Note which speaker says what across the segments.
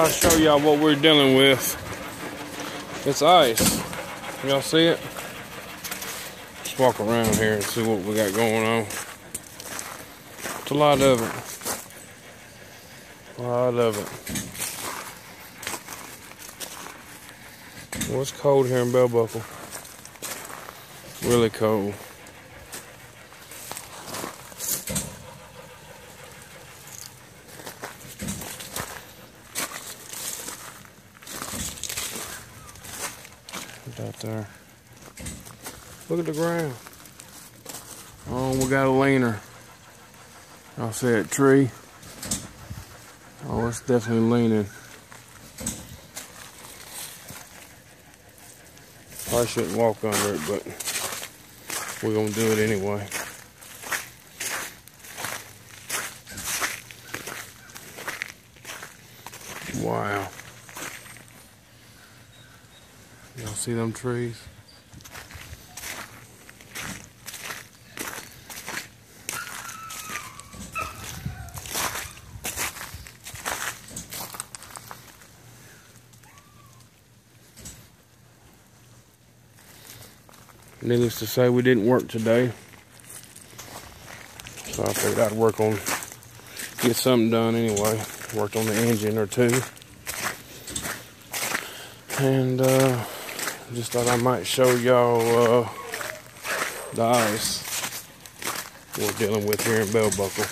Speaker 1: I'll show y'all what we're dealing with. It's ice. Y'all see it? Let's walk around here and see what we got going on. It's a lot of it. A lot of it. Well, it's cold here in Bell Buckle. Really cold. Out there. Look at the ground. Oh, we got a leaner. I see that tree. Oh, it's definitely leaning. I shouldn't walk under it, but we're gonna do it anyway. Wow. Y'all see them trees? Needless to say, we didn't work today. So I figured I'd get something done anyway. Worked on the engine or two. And just thought I might show y'all the ice we're dealing with here in Bell Buckle.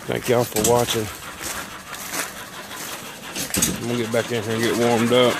Speaker 1: Thank y'all for watching. I'm gonna get back in here and get warmed up.